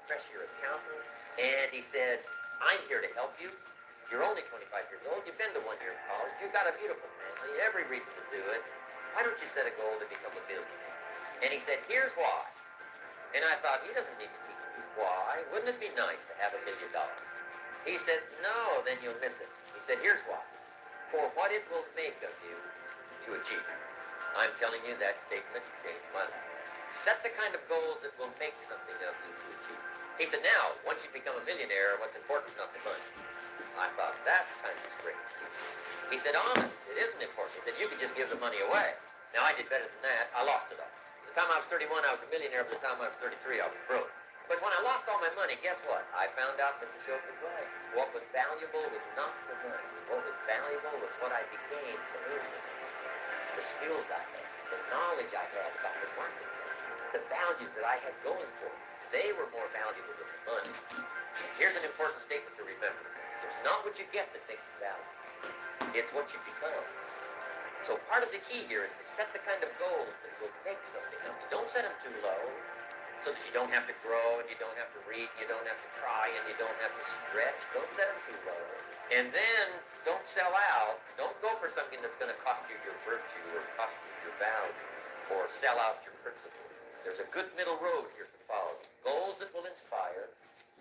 impress your accountant. And he said, I'm here to help you. You're only 25 years old. You've been to 1 year of college. You've got a beautiful family, every reason to do it. Why don't you set a goal to become a millionaire? And he said, here's why. And I thought, he doesn't need to teach me why. Wouldn't it be nice to have $1 million? He said, no, then you'll miss it. He said, here's why. For what it will make of you to achieve it. I'm telling you, that statement changed my life. Set the kind of goals that will make something of you to achieve. He said, now, once you become a millionaire, what's important is not the money. I thought, that's kind of strange. He said, honest, it isn't important. He said, you can just give the money away. Now, I did better than that. I lost it all. By the time I was 31, I was a millionaire. By the time I was 33, I was broke. But when I lost all my money, guess what? I found out that the joke was right. What was valuable was not the money. What was valuable was what I became to earn the money. The skills I had, the knowledge I had about the marketplace, the values that I had going for me. They were more valuable than the money. And here's an important statement to remember. It's not what you get that makes you valuable. It's what you become. So part of the key here is to set the kind of goals that will make something of you. Don't set them too low so that you don't have to grow and you don't have to read, you don't have to try, and you don't have to stretch. Don't set them too low. And then don't sell out. Don't go for something that's going to cost you your virtue or cost you your value or sell out your principles. There's a good middle road here to follow. Goals that will inspire,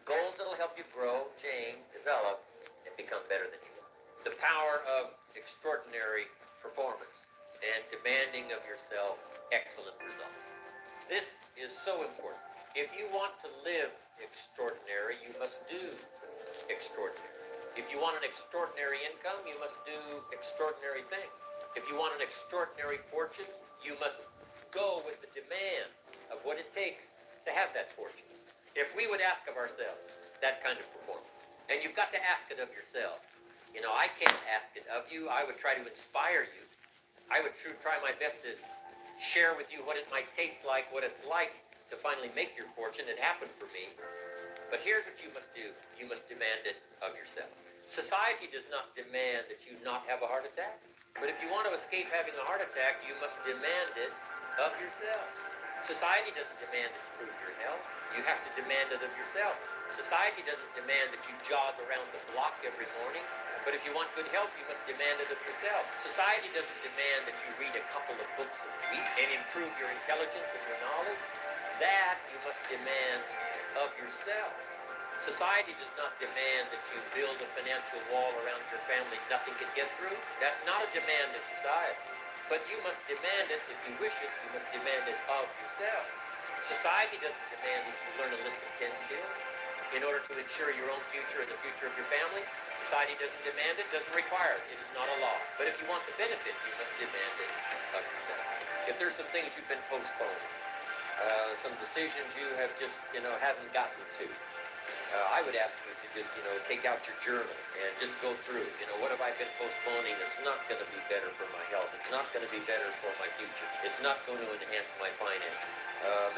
goals that will help you grow, change, develop, and become better than you are. The power of extraordinary performance and demanding of yourself excellent results. This is so important. If you want to live extraordinary, you must do extraordinary. If you want an extraordinary income, you must do extraordinary things. If you want an extraordinary fortune, you must go with the demand of what it takes to have that fortune. If we would ask of ourselves that kind of performance, and you've got to ask it of yourself. You know, I can't ask it of you. I would try to inspire you. I would try my best to share with you what it might taste like, what it's like to finally make your fortune. It happened for me. But here's what you must do. You must demand it of yourself. Society does not demand that you not have a heart attack. But if you want to escape having a heart attack, you must demand it of yourself. Society doesn't demand that you prove your health. You have to demand it of yourself. Society doesn't demand that you jog around the block every morning. But if you want good health, you must demand it of yourself. Society doesn't demand that you read a couple of books a week and improve your intelligence and your knowledge. That you must demand of yourself. Society does not demand that you build a financial wall around your family nothing can get through. That's not a demand of society. But you must demand it. If you wish it, you must demand it of yourself. Society doesn't demand that you learn a list of 10 skills in order to ensure your own future and the future of your family. Society doesn't demand it, doesn't require it. It is not a law. But if you want the benefit, you must demand it of yourself. If there's some things you've been postponing, some decisions you have just, haven't gotten to, I would ask you to just, take out your journal and just go through, what have I been postponing that's not going to be better for my health? It's not going to be better for my future. It's not going to enhance my finances.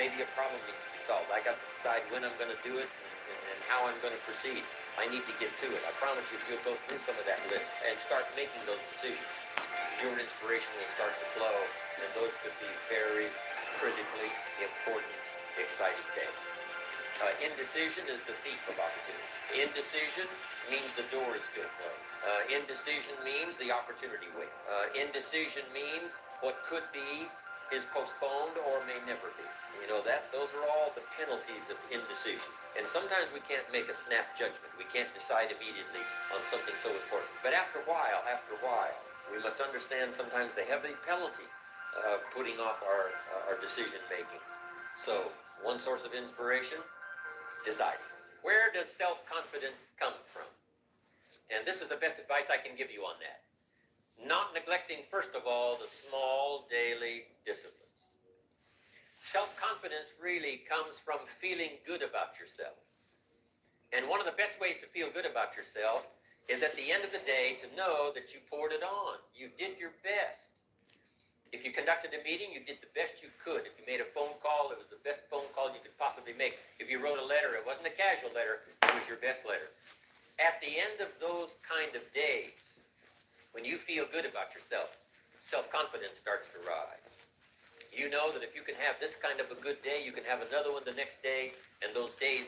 Maybe a problem needs to be solved. I got to decide when I'm going to do it and how I'm going to proceed. I need to get to it. I promise you, if you'll go through some of that list and start making those decisions, your inspiration will start to flow, and those could be very critically important, exciting days. Indecision is the thief of opportunity. Indecision means the door is still closed. Indecision means the opportunity waits. Indecision means what could be is postponed or may never be. Those are all the penalties of indecision. And sometimes we can't make a snap judgment. We can't decide immediately on something so important. But after a while, we must understand sometimes the heavy penalty of putting off our decision making. So, one source of inspiration, deciding. Where does self-confidence come from? And this is the best advice I can give you on that. Not neglecting, first of all, the small daily disciplines. Self-confidence really comes from feeling good about yourself. And one of the best ways to feel good about yourself is at the end of the day to know that you poured it on. You did your best. If you conducted a meeting, you did the best you could. If you made a phone call, it was the best phone call you could possibly make. If you wrote a letter, it wasn't a casual letter, it was your best letter. At the end of those kind of days, when you feel good about yourself, self-confidence starts to rise. You know that if you can have this kind of a good day, you can have another one the next day, and those days